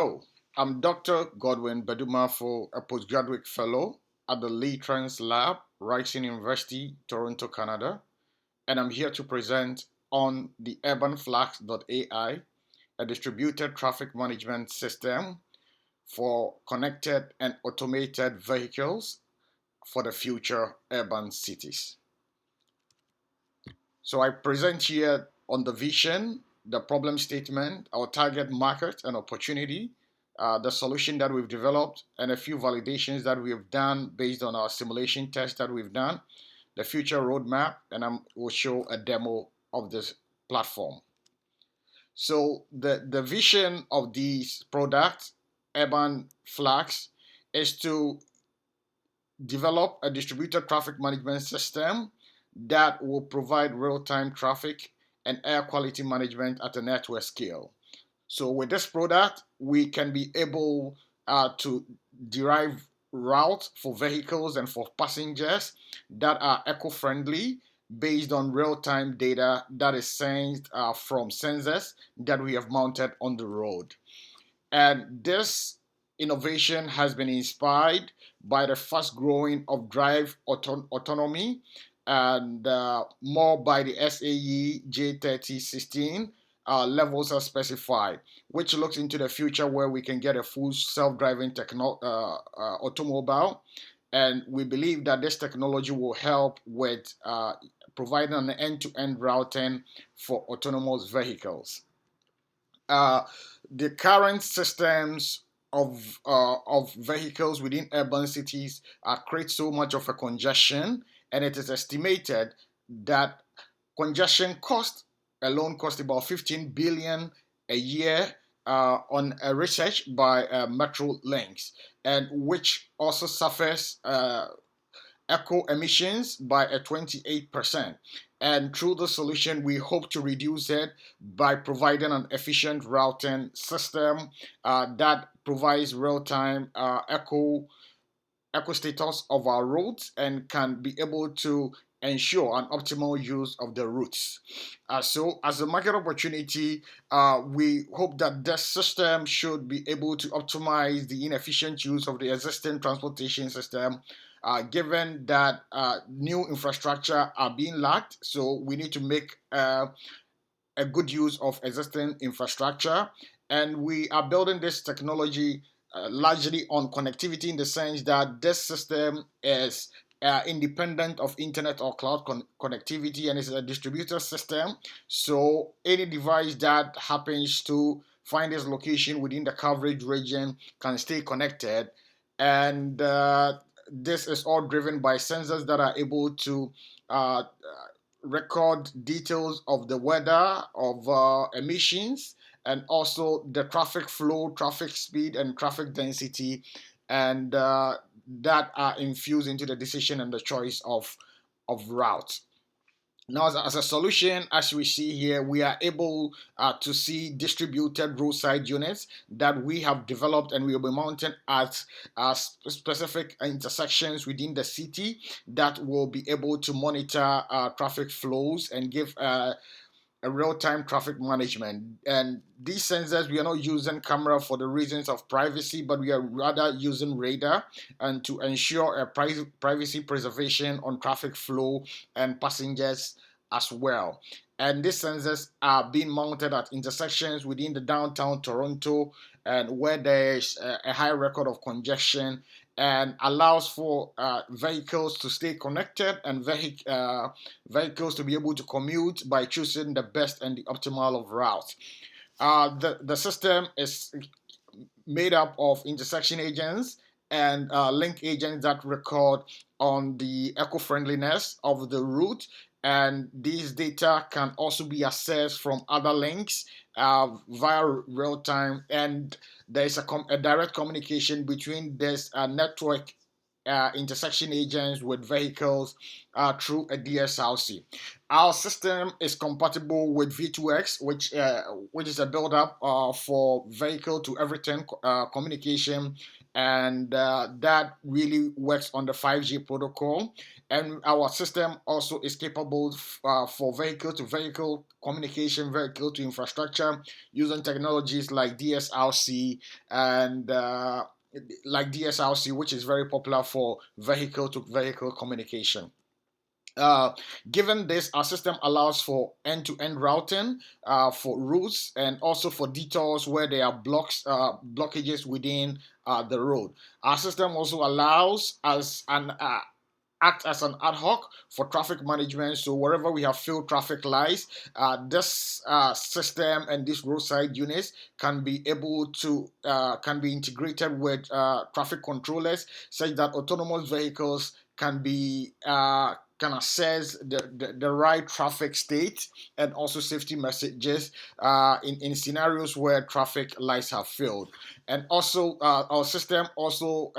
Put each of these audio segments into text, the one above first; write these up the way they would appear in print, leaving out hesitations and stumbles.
Oh, I'm Dr. Godwin Badu-Marfo, a postgraduate fellow at the Lee Trans Lab, Ryerson University, Toronto, Canada, and I'm here to present on the UrbanFlux.ai, a distributed traffic management system for connected and automated vehicles for the future urban cities. So I present here on the vision, the problem statement, our target market and opportunity, the solution that we've developed, and a few validations that we have done based on our simulation test that we've done, the future roadmap, and I will show a demo of this platform. So the vision of these products, Urban Flux, is to develop a distributed traffic management system that will provide real-time traffic and air quality management at a network scale. So with this product, we can be able to derive routes for vehicles and for passengers that are eco-friendly based on real-time data that is sensed from sensors that we have mounted on the road. And this innovation has been inspired by the fast growing of drive autonomy and more by the SAE J3016 levels are specified, which looks into the future where we can get a full self-driving automobile. And we believe that this technology will help with providing an end-to-end routing for autonomous vehicles. Uh, the current systems of vehicles within urban cities create so much of a congestion, and it is estimated that congestion cost about 15 billion a year on a research by Metro Links, and which also suffers eco emissions by a 28%. And through the solution, we hope to reduce it by providing an efficient routing system that provides real-time eco status of our routes and can be able to ensure an optimal use of the routes. So, as a market opportunity, we hope that this system should be able to optimize the inefficient use of the existing transportation system. Given that new infrastructure are being lacked, so we need to make a good use of existing infrastructure. And we are building this technology largely on connectivity in the sense that this system is independent of internet or cloud connectivity, and it's a distributed system. So any device that happens to find its location within the coverage region can stay connected. And this is all driven by sensors that are able to record details of the weather, of emissions, and also the traffic flow, traffic speed, and traffic density, and that are infused into the decision and the choice of route. Now, as a solution, as we see here, we are able to see distributed roadside units that we have developed and we will be mounted at specific intersections within the city that will be able to monitor traffic flows and give a real-time traffic management. And these sensors, we are not using camera for the reasons of privacy, but we are rather using radar and to ensure a privacy preservation on traffic flow and passengers as well. And these sensors are being mounted at intersections within the downtown Toronto and where there is a high record of congestion, and allows for vehicles to stay connected and vehicles to be able to commute by choosing the best and the optimal of routes. The system is made up of intersection agents and link agents that record on the eco-friendliness of the route, and these data can also be accessed from other links via real time, and there is a direct communication between this network intersection agents with vehicles through a DSLC. Our system is compatible with V2X, which is a build-up for vehicle to everything communication, and that really works on the 5G protocol. And our system also is capable for vehicle to vehicle communication, vehicle to infrastructure, using technologies like DSLC and which is very popular for vehicle to vehicle communication. Uh, Given this, our system allows for end-to-end routing for routes and also for detours where there are blockages within the road. Our system also allows us an act as an ad hoc for traffic management. So wherever we have field traffic lights, this system and these roadside units can be integrated with traffic controllers, such that autonomous vehicles can assess the right traffic state and also safety messages in scenarios where traffic lights have failed. And also, our system also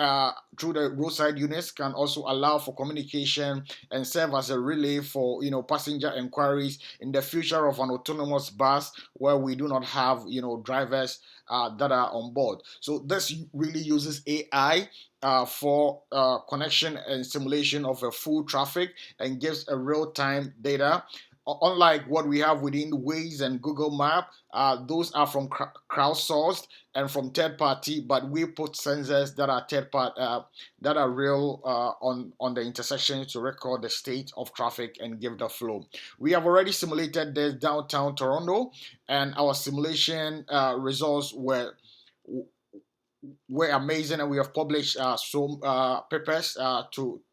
through the roadside units can also allow for communication and serve as a relay for passenger inquiries in the future of an autonomous bus where we do not have drivers that are on board. So this really uses AI for connection and simulation of a full traffic and gives a real-time data. Unlike what we have within Waze and Google Map, those are from crowdsourced and from third party, but we put sensors that are third part that are real on the intersection to record the state of traffic and give the flow. We have already simulated this downtown Toronto, and our simulation results were amazing, and we have published some papers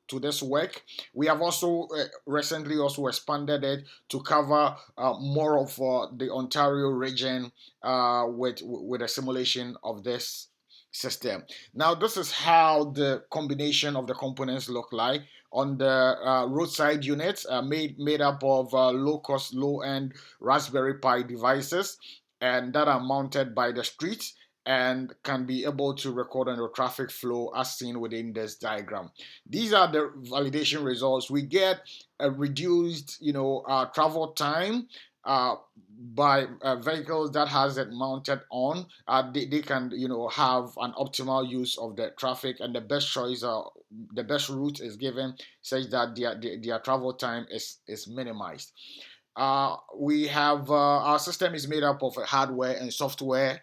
to this work. We have also recently also expanded it to cover more of the Ontario region with a simulation of this system. Now, this is how the combination of the components look like. On the roadside units, made up of low cost, low end Raspberry Pi devices, and that are mounted by the streets and can be able to record on the traffic flow as seen within this diagram. These are the validation results. We get a reduced, travel time by vehicles that has it mounted on. They can, have an optimal use of the traffic, and the best choice, the best route is given such that their travel time is minimized. We have our system is made up of hardware and software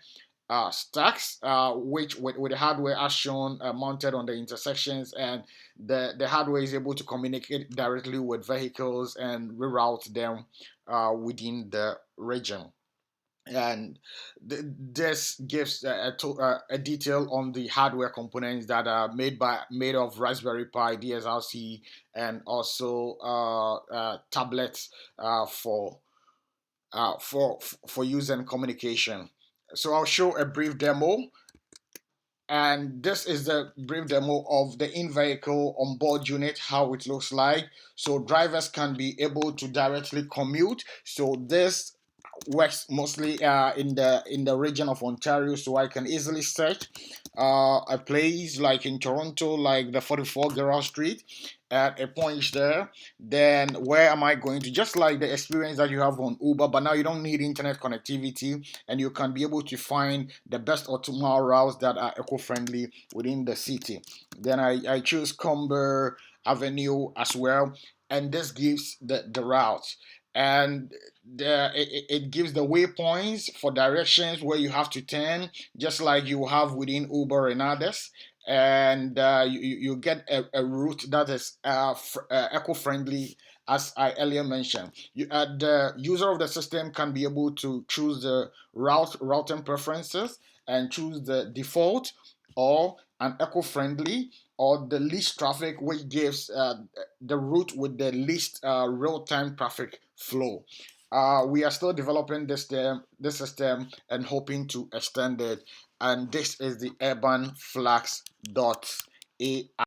stacks, which with the hardware as shown mounted on the intersections, and the hardware is able to communicate directly with vehicles and reroute them within the region. And this gives a detail on the hardware components that are made of Raspberry Pi, DSLC, and also tablets for for use and communication. So I'll show a brief demo, and this is the brief demo of the in-vehicle onboard unit, how it looks like. So drivers can be able to directly commute. So this works mostly in the region of Ontario, so I can easily search a place like in Toronto, like the 44 Gerrard Street, at a point there. Then where am I going to? Just like the experience that you have on Uber, but now you don't need internet connectivity, and you can be able to find the best optimal routes that are eco-friendly within the city. Then I choose Comber Avenue as well, and this gives the route, and it gives the waypoints for directions where you have to turn, just like you have within Uber and others. And you get a route that is eco-friendly, as I earlier mentioned. The user of the system can be able to choose the routing preferences and choose the default or an eco-friendly or the least traffic, which gives the route with the least real-time traffic flow. We are still developing this system and hoping to extend it. And this is the UrbanFlux.ai.